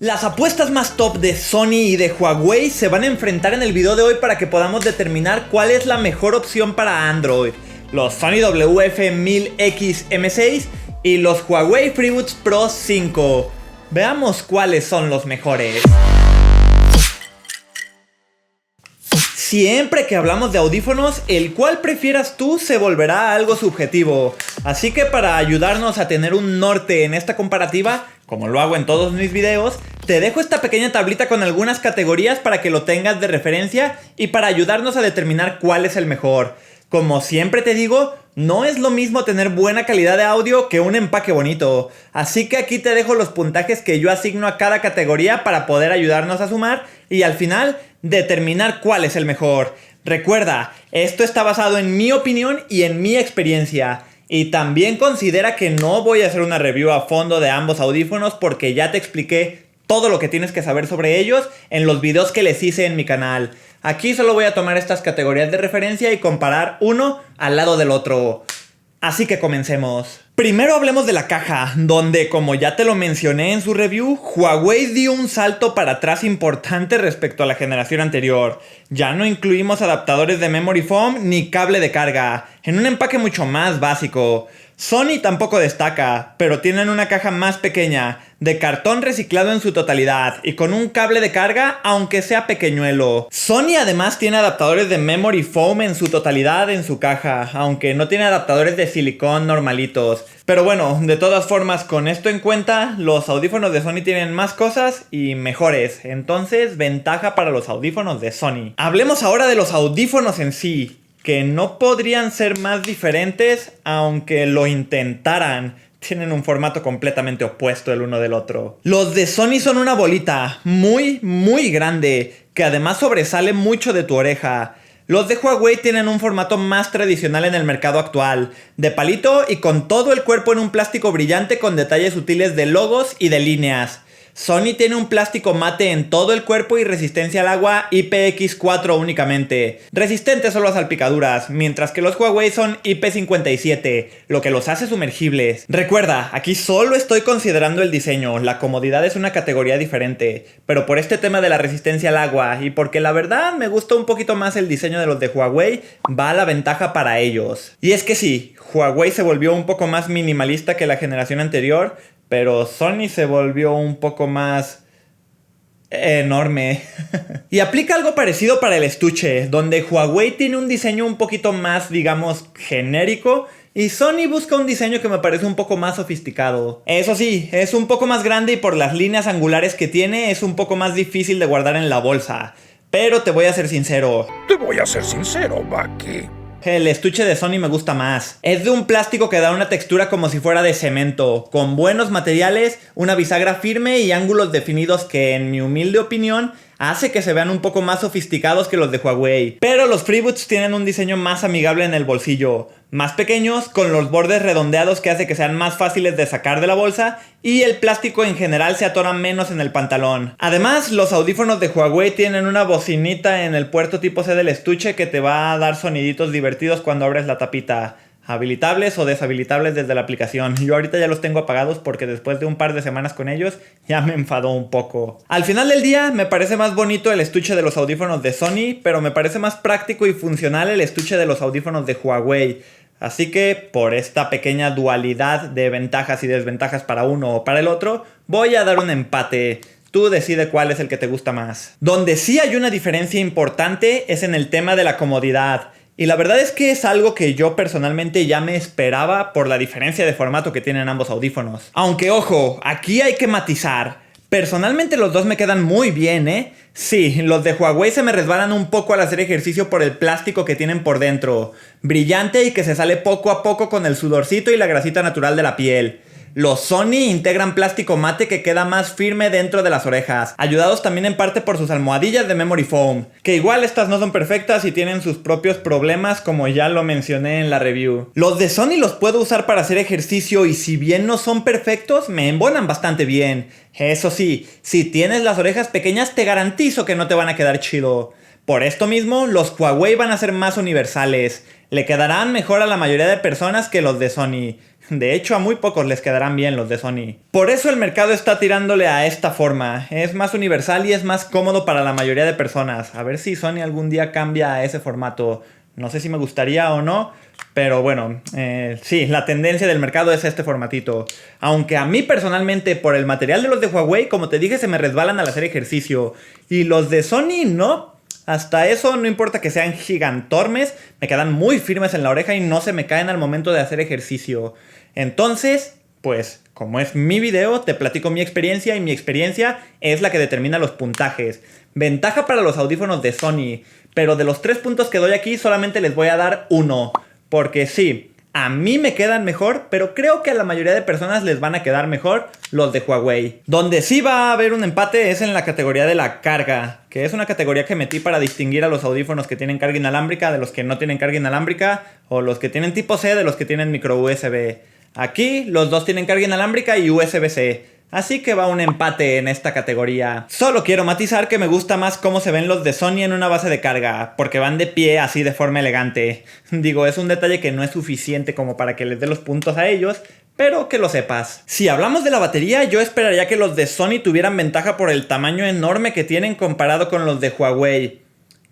Las apuestas más top de Sony y de Huawei se van a enfrentar en el video de hoy para que podamos determinar cuál es la mejor opción para Android. Los Sony WF-1000X M6 y los Huawei FreeBuds Pro 5. Veamos cuáles son los mejores. Siempre que hablamos de audífonos, el cual prefieras tú se volverá algo subjetivo. Así que para ayudarnos a tener un norte en esta comparativa, como lo hago en todos mis videos, te dejo esta pequeña tablita con algunas categorías para que lo tengas de referencia y para ayudarnos a determinar cuál es el mejor. Como siempre te digo, no es lo mismo tener buena calidad de audio que un empaque bonito. Así que aquí te dejo los puntajes que yo asigno a cada categoría para poder ayudarnos a sumar y al final determinar cuál es el mejor. Recuerda, esto está basado en mi opinión y en mi experiencia. Y también considera que no voy a hacer una review a fondo de ambos audífonos porque ya te expliqué todo lo que tienes que saber sobre ellos en los videos que les hice en mi canal. Aquí solo voy a tomar estas categorías de referencia y comparar uno al lado del otro. Así que comencemos. Primero hablemos de la caja, donde como ya te lo mencioné en su review, Huawei dio un salto para atrás importante respecto a la generación anterior. Ya no incluimos adaptadores de memory foam ni cable de carga, en un empaque mucho más básico. Sony tampoco destaca, pero tienen una caja más pequeña, de cartón reciclado en su totalidad y con un cable de carga aunque sea pequeñuelo. Sony además tiene adaptadores de memory foam en su totalidad en su caja, aunque no tiene adaptadores de silicón normalitos. Pero bueno, de todas formas, con esto en cuenta, los audífonos de Sony tienen más cosas y mejores, entonces ventaja para los audífonos de Sony. Hablemos ahora de los audífonos en sí, que no podrían ser más diferentes aunque lo intentaran. Tienen un formato completamente opuesto el uno del otro. Los de Sony son una bolita muy grande, que además sobresale mucho de tu oreja. Los de Huawei tienen un formato más tradicional en el mercado actual, de palito y con todo el cuerpo en un plástico brillante con detalles sutiles de logos y de líneas. Sony tiene un plástico mate en todo el cuerpo y resistencia al agua IPX4 únicamente, resistente solo a salpicaduras, mientras que los Huawei son IP57, lo que los hace sumergibles. Recuerda, aquí solo estoy considerando el diseño, la comodidad es una categoría diferente, pero por este tema de la resistencia al agua y porque la verdad me gusta un poquito más el diseño de los de Huawei, va la ventaja para ellos. Y es que sí, Huawei se volvió un poco más minimalista que la generación anterior, pero Sony se volvió un poco más enorme. Y aplica algo parecido para el estuche, donde Huawei tiene un diseño un poquito más, digamos, genérico, y Sony busca un diseño que me parece un poco más sofisticado. Eso sí, es un poco más grande y por las líneas angulares que tiene es un poco más difícil de guardar en la bolsa. Pero te voy a ser sincero. Bucky. El estuche de Sony me gusta más. Es de un plástico que da una textura como si fuera de cemento, con buenos materiales, una bisagra firme y ángulos definidos que, en mi humilde opinión, hace que se vean un poco más sofisticados que los de Huawei. Pero los FreeBuds tienen un diseño más amigable en el bolsillo, más pequeños, con los bordes redondeados que hace que sean más fáciles de sacar de la bolsa y el plástico en general se atora menos en el pantalón. Además, los audífonos de Huawei tienen una bocinita en el puerto tipo C del estuche que te va a dar soniditos divertidos cuando abres la tapita. Habilitables o deshabilitables desde la aplicación. Yo ahorita ya los tengo apagados porque después de un par de semanas con ellos ya me enfadó un poco. Al final del día me parece más bonito el estuche de los audífonos de Sony, pero me parece más práctico y funcional el estuche de los audífonos de Huawei. Así que por esta pequeña dualidad de ventajas y desventajas para uno o para el otro, voy a dar un empate. Tú decide cuál es el que te gusta más. Donde sí hay una diferencia importante es en el tema de la comodidad. Y la verdad es que es algo que yo personalmente ya me esperaba por la diferencia de formato que tienen ambos audífonos. Aunque ojo, aquí hay que matizar. Personalmente los dos me quedan muy bien, ¿eh? Sí, los de Huawei se me resbalan un poco al hacer ejercicio por el plástico que tienen por dentro. Brillante y que se sale poco a poco con el sudorcito y la grasita natural de la piel. Los Sony integran plástico mate que queda más firme dentro de las orejas, ayudados también en parte por sus almohadillas de memory foam, que igual estas no son perfectas y tienen sus propios problemas como ya lo mencioné en la review. Los de Sony los puedo usar para hacer ejercicio y si bien no son perfectos, me embonan bastante bien. Eso sí, si tienes las orejas pequeñas te garantizo que no te van a quedar chido. Por esto mismo, los Huawei van a ser más universales. Le quedarán mejor a la mayoría de personas que los de Sony. De hecho, a muy pocos les quedarán bien los de Sony. Por eso el mercado está tirándole a esta forma. Es más universal y es más cómodo para la mayoría de personas. A ver si Sony algún día cambia a ese formato. No sé si me gustaría o no, pero bueno, sí, la tendencia del mercado es este formatito. Aunque a mí personalmente, por el material de los de Huawei, como te dije, se me resbalan al hacer ejercicio. Y los de Sony no. Hasta eso, no importa que sean gigantormes, me quedan muy firmes en la oreja y no se me caen al momento de hacer ejercicio. Entonces, pues, como es mi video, te platico mi experiencia y mi experiencia es la que determina los puntajes. Ventaja para los audífonos de Sony, pero de los 3 puntos que doy aquí solamente les voy a dar 1. Porque sí, a mí me quedan mejor, pero creo que a la mayoría de personas les van a quedar mejor los de Huawei. Donde sí va a haber un empate es en la categoría de la carga, que es una categoría que metí para distinguir a los audífonos que tienen carga inalámbrica de los que no tienen carga inalámbrica, o los que tienen tipo C de los que tienen micro USB. Aquí los dos tienen carga inalámbrica y USB-C. Así que va un empate en esta categoría. Solo quiero matizar que me gusta más cómo se ven los de Sony en una base de carga, porque van de pie así de forma elegante. Digo, es un detalle que no es suficiente como para que les dé los puntos a ellos, pero que lo sepas. Si hablamos de la batería, yo esperaría que los de Sony tuvieran ventaja por el tamaño enorme que tienen comparado con los de Huawei.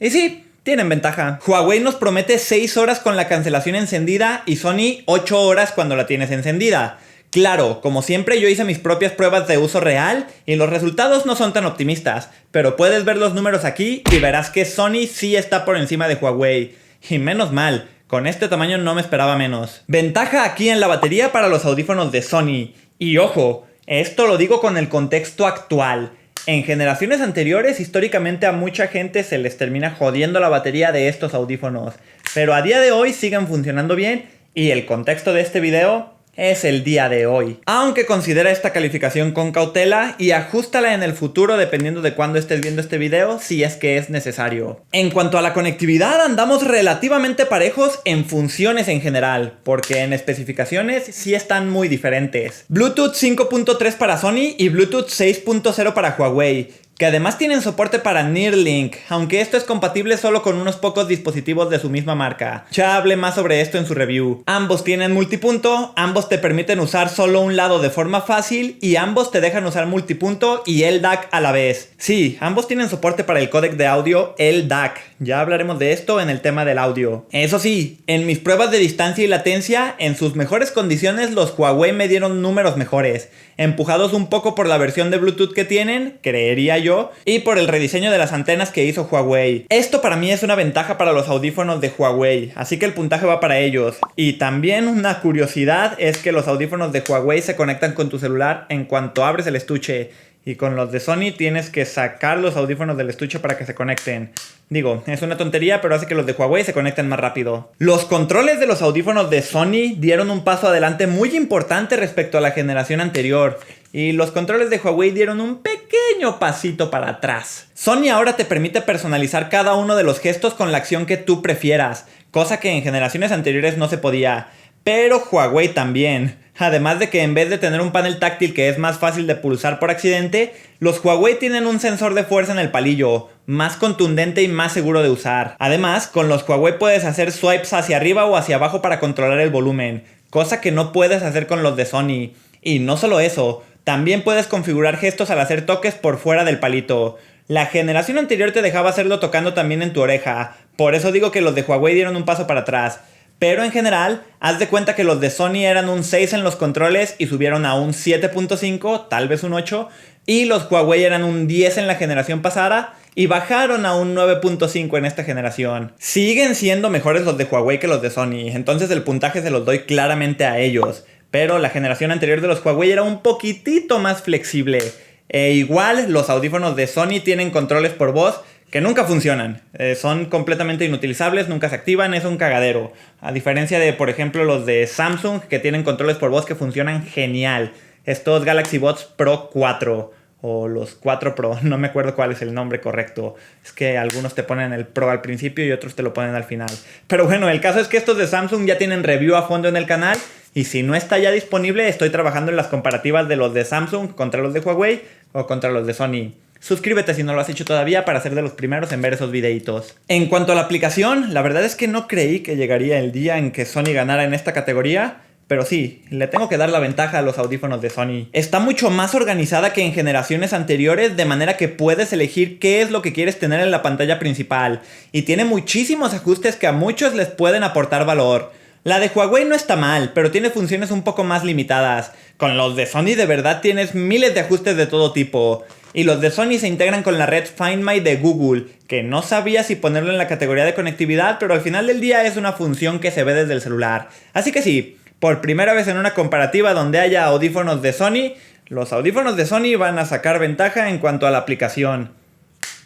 Y sí, tienen ventaja. Huawei nos promete 6 horas con la cancelación encendida y Sony 8 horas cuando la tienes encendida. Claro, como siempre yo hice mis propias pruebas de uso real y los resultados no son tan optimistas, pero puedes ver los números aquí y verás que Sony sí está por encima de Huawei. Y menos mal, con este tamaño no me esperaba menos. Ventaja aquí en la batería para los audífonos de Sony. Y ojo, esto lo digo con el contexto actual. En generaciones anteriores, históricamente a mucha gente se les termina jodiendo la batería de estos audífonos, pero a día de hoy siguen funcionando bien y el contexto de este video es el día de hoy. Aunque considera esta calificación con cautela y ajústala en el futuro dependiendo de cuándo estés viendo este video, si es que es necesario. En cuanto a la conectividad, andamos relativamente parejos en funciones en general, porque en especificaciones sí están muy diferentes. Bluetooth 5.3 para Sony y Bluetooth 6.0 para Huawei, que además tienen soporte para Neuralink, aunque esto es compatible solo con unos pocos dispositivos de su misma marca. Ya hablé más sobre esto en su review. Ambos tienen multipunto, ambos te permiten usar solo un lado de forma fácil y ambos te dejan usar multipunto y LDAC a la vez. Sí, ambos tienen soporte para el códec de audio LDAC. Ya hablaremos de esto en el tema del audio. Eso sí, en mis pruebas de distancia y latencia, en sus mejores condiciones los Huawei me dieron números mejores, empujados un poco por la versión de Bluetooth que tienen, creería yo, y por el rediseño de las antenas que hizo Huawei. Esto para mí es una ventaja para los audífonos de Huawei, así que el puntaje va para ellos. Y también una curiosidad es que los audífonos de Huawei se conectan con tu celular en cuanto abres el estuche, y con los de Sony tienes que sacar los audífonos del estuche para que se conecten. Digo, es una tontería, pero hace que los de Huawei se conecten más rápido. Los controles de los audífonos de Sony dieron un paso adelante muy importante respecto a la generación anterior, y los controles de Huawei dieron un pequeño pasito para atrás. Sony ahora te permite personalizar cada uno de los gestos con la acción que tú prefieras, cosa que en generaciones anteriores no se podía. Pero Huawei también. Además de que en vez de tener un panel táctil que es más fácil de pulsar por accidente, los Huawei tienen un sensor de fuerza en el palillo, más contundente y más seguro de usar. Además, con los Huawei puedes hacer swipes hacia arriba o hacia abajo para controlar el volumen, cosa que no puedes hacer con los de Sony. Y no solo eso, también puedes configurar gestos al hacer toques por fuera del palito. La generación anterior te dejaba hacerlo tocando también en tu oreja, por eso digo que los de Huawei dieron un paso para atrás. Pero en general, haz de cuenta que los de Sony eran un 6 en los controles y subieron a un 7.5, tal vez un 8, y los Huawei eran un 10 en la generación pasada y bajaron a un 9.5 en esta generación. Siguen siendo mejores los de Huawei que los de Sony, entonces el puntaje se los doy claramente a ellos. Pero la generación anterior de los Huawei era un poquitito más flexible. E igual, los audífonos de Sony tienen controles por voz que nunca funcionan, son completamente inutilizables, nunca se activan, es un cagadero. A diferencia de, por ejemplo, los de Samsung, que tienen controles por voz que funcionan genial. Estos Galaxy Buds Pro 4, o los 4 Pro, no me acuerdo cuál es el nombre correcto. Es que algunos te ponen el Pro al principio y otros te lo ponen al final. Pero bueno, el caso es que estos de Samsung ya tienen review a fondo en el canal. Y si no está ya disponible, estoy trabajando en las comparativas de los de Samsung contra los de Huawei o contra los de Sony. Suscríbete si no lo has hecho todavía para ser de los primeros en ver esos videitos. En cuanto a la aplicación, la verdad es que no creí que llegaría el día en que Sony ganara en esta categoría, pero sí, le tengo que dar la ventaja a los audífonos de Sony. Está mucho más organizada que en generaciones anteriores, de manera que puedes elegir qué es lo que quieres tener en la pantalla principal. Y tiene muchísimos ajustes que a muchos les pueden aportar valor. La de Huawei no está mal, pero tiene funciones un poco más limitadas. Con los de Sony de verdad tienes miles de ajustes de todo tipo. Y los de Sony se integran con la red Find My de Google, que no sabía si ponerlo en la categoría de conectividad, pero al final del día es una función que se ve desde el celular. Así que sí, por primera vez en una comparativa donde haya audífonos de Sony, los audífonos de Sony van a sacar ventaja en cuanto a la aplicación.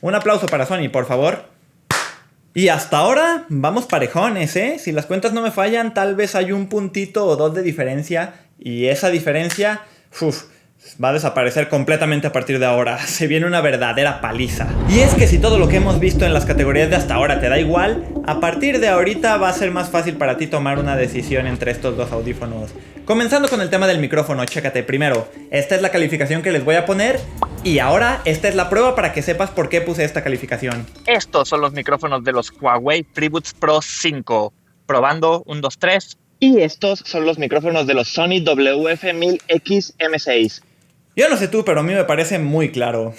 Un aplauso para Sony, por favor. Y hasta ahora vamos parejones, ¿eh? Si las cuentas no me fallan, tal vez hay un puntito o dos de diferencia. Y esa diferencia, va a desaparecer completamente a partir de ahora. Se viene una verdadera paliza. Y es que si todo lo que hemos visto en las categorías de hasta ahora te da igual, a partir de ahorita va a ser más fácil para ti tomar una decisión entre estos dos audífonos. Comenzando con el tema del micrófono, chécate. Primero, esta es la calificación que les voy a poner. Y ahora, esta es la prueba para que sepas por qué puse esta calificación. Estos son los micrófonos de los Huawei FreeBuds Pro 5. Probando, 1, 2, 3. Y estos son los micrófonos de los Sony WF-1000X M6. Yo no sé tú, pero a mí me parece muy claro.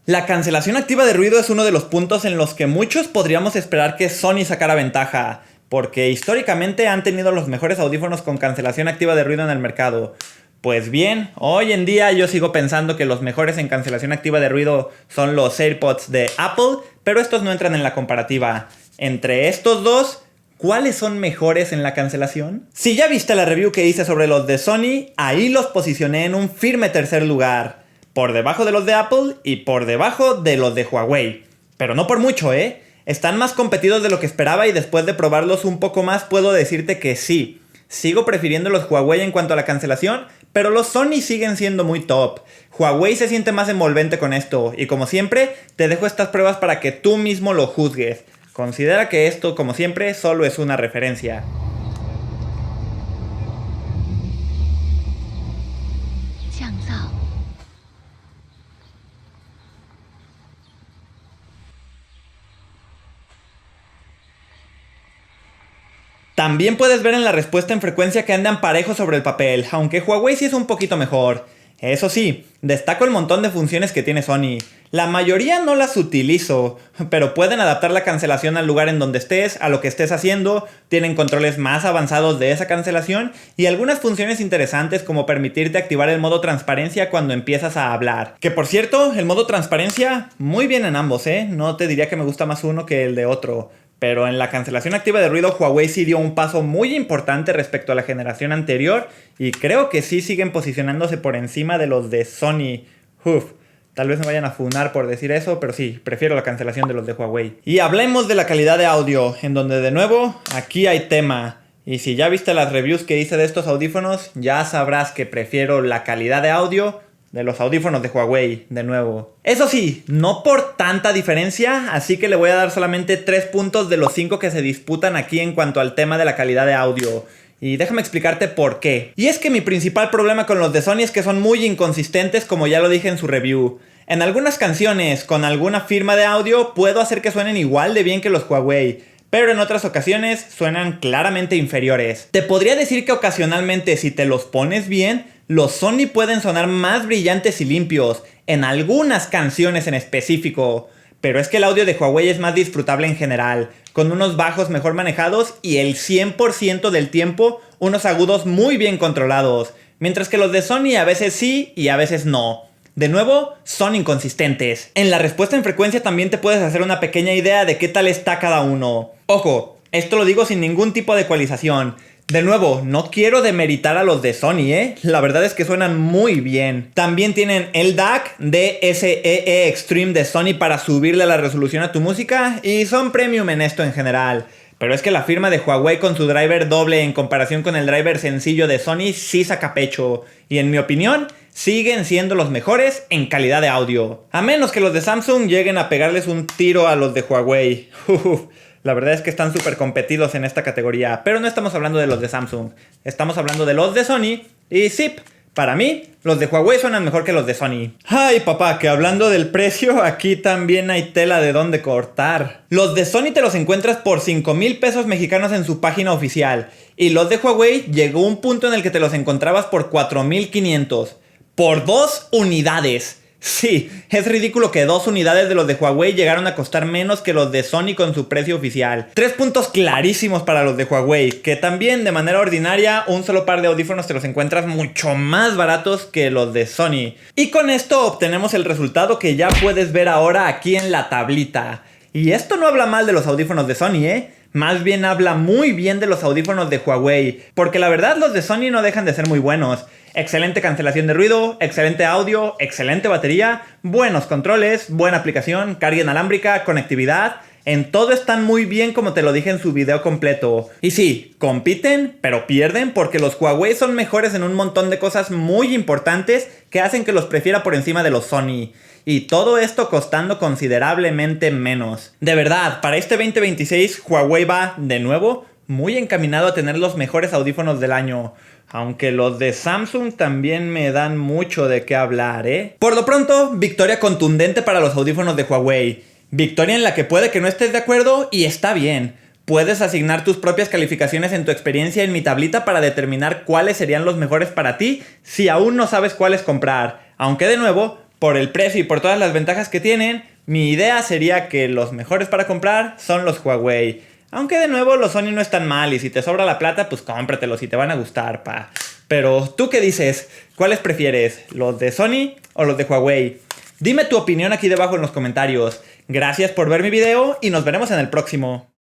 La cancelación activa de ruido es uno de los puntos en los que muchos podríamos esperar que Sony sacara ventaja, porque históricamente han tenido los mejores audífonos con cancelación activa de ruido en el mercado. Pues bien, hoy en día yo sigo pensando que los mejores en cancelación activa de ruido son los AirPods de Apple, pero estos no entran en la comparativa. Entre estos dos, ¿cuáles son mejores en la cancelación? Si ya viste la review que hice sobre los de Sony, ahí los posicioné en un firme tercer lugar, por debajo de los de Apple y por debajo de los de Huawei. Pero no por mucho, ¿eh? Están más competidos de lo que esperaba y después de probarlos un poco más puedo decirte que sí. Sigo prefiriendo los Huawei en cuanto a la cancelación, pero los Sony siguen siendo muy top. Huawei se siente más envolvente con esto y como siempre te dejo estas pruebas para que tú mismo lo juzgues. Considera que esto, como siempre, solo es una referencia. También puedes ver en la respuesta en frecuencia que andan parejos sobre el papel, aunque Huawei sí es un poquito mejor. Eso sí, destaco el montón de funciones que tiene Sony. La mayoría no las utilizo, pero pueden adaptar la cancelación al lugar en donde estés, a lo que estés haciendo, tienen controles más avanzados de esa cancelación y algunas funciones interesantes como permitirte activar el modo transparencia cuando empiezas a hablar. Que por cierto, el modo transparencia, muy bien en ambos, ¿eh? No te diría que me gusta más uno que el de otro. Pero en la cancelación activa de ruido, Huawei sí dio un paso muy importante respecto a la generación anterior y creo que sí siguen posicionándose por encima de los de Sony. Tal vez me vayan a funar por decir eso, pero sí, prefiero la cancelación de los de Huawei. Y hablemos de la calidad de audio, en donde de nuevo, aquí hay tema. Y si ya viste las reviews que hice de estos audífonos, ya sabrás que prefiero la calidad de audio de los audífonos de Huawei, de nuevo. Eso sí, no por tanta diferencia, así que le voy a dar solamente 3 puntos de los 5 que se disputan aquí en cuanto al tema de la calidad de audio. Y déjame explicarte por qué. Y es que mi principal problema con los de Sony es que son muy inconsistentes, como ya lo dije en su review. En algunas canciones, con alguna firma de audio, puedo hacer que suenen igual de bien que los Huawei, pero en otras ocasiones suenan claramente inferiores. Te podría decir que ocasionalmente, si te los pones bien, los Sony pueden sonar más brillantes y limpios, en algunas canciones en específico. Pero es que el audio de Huawei es más disfrutable en general, con unos bajos mejor manejados y el 100% del tiempo unos agudos muy bien controlados, mientras que los de Sony a veces sí y a veces no. De nuevo, son inconsistentes. En la respuesta en frecuencia también te puedes hacer una pequeña idea de qué tal está cada uno. Ojo, esto lo digo sin ningún tipo de ecualización. De nuevo, no quiero demeritar a los de Sony, la verdad es que suenan muy bien. También tienen el DAC DSEE Extreme de Sony para subirle la resolución a tu música y son premium en esto en general. Pero es que la firma de Huawei con su driver doble en comparación con el driver sencillo de Sony sí saca pecho. Y en mi opinión, siguen siendo los mejores en calidad de audio. A menos que los de Samsung lleguen a pegarles un tiro a los de Huawei. La verdad es que están súper competidos en esta categoría. Pero no estamos hablando de los de Samsung. Estamos hablando de los de Sony. Y sí, Para mí, los de Huawei suenan mejor que los de Sony. Ay, papá, que hablando del precio, aquí también hay tela de dónde cortar. Los de Sony te los encuentras por 5,000 pesos mexicanos en su página oficial. Y los de Huawei llegó un punto en el que te los encontrabas por 4,500. Por 2 unidades. Sí, es ridículo que 2 unidades de los de Huawei llegaron a costar menos que los de Sony con su precio oficial. 3 puntos clarísimos para los de Huawei, que también de manera ordinaria un solo par de audífonos te los encuentras mucho más baratos que los de Sony. Y con esto obtenemos el resultado que ya puedes ver ahora aquí en la tablita. Y esto no habla mal de los audífonos de Sony, Más bien habla muy bien de los audífonos de Huawei, porque la verdad los de Sony no dejan de ser muy buenos. Excelente cancelación de ruido, excelente audio, excelente batería, buenos controles, buena aplicación, carga inalámbrica, conectividad. En todo están muy bien como te lo dije en su video completo. Y sí, compiten, pero pierden porque los Huawei son mejores en un montón de cosas muy importantes que hacen que los prefiera por encima de los Sony. Y todo esto costando considerablemente menos. De verdad, para este 2026 Huawei va, de nuevo, muy encaminado a tener los mejores audífonos del año. Aunque los de Samsung también me dan mucho de qué hablar, Por lo pronto, victoria contundente para los audífonos de Huawei. Victoria en la que puede que no estés de acuerdo y está bien. Puedes asignar tus propias calificaciones en tu experiencia en mi tablita para determinar cuáles serían los mejores para ti si aún no sabes cuáles comprar. Aunque de nuevo, por el precio y por todas las ventajas que tienen, mi idea sería que los mejores para comprar son los Huawei. Aunque de nuevo los Sony no están mal y si te sobra la plata pues cómpratelos y te van a gustar, pa. Pero ¿tú qué dices? ¿Cuáles prefieres? ¿Los de Sony o los de Huawei? Dime tu opinión aquí debajo en los comentarios. Gracias por ver mi video y nos veremos en el próximo.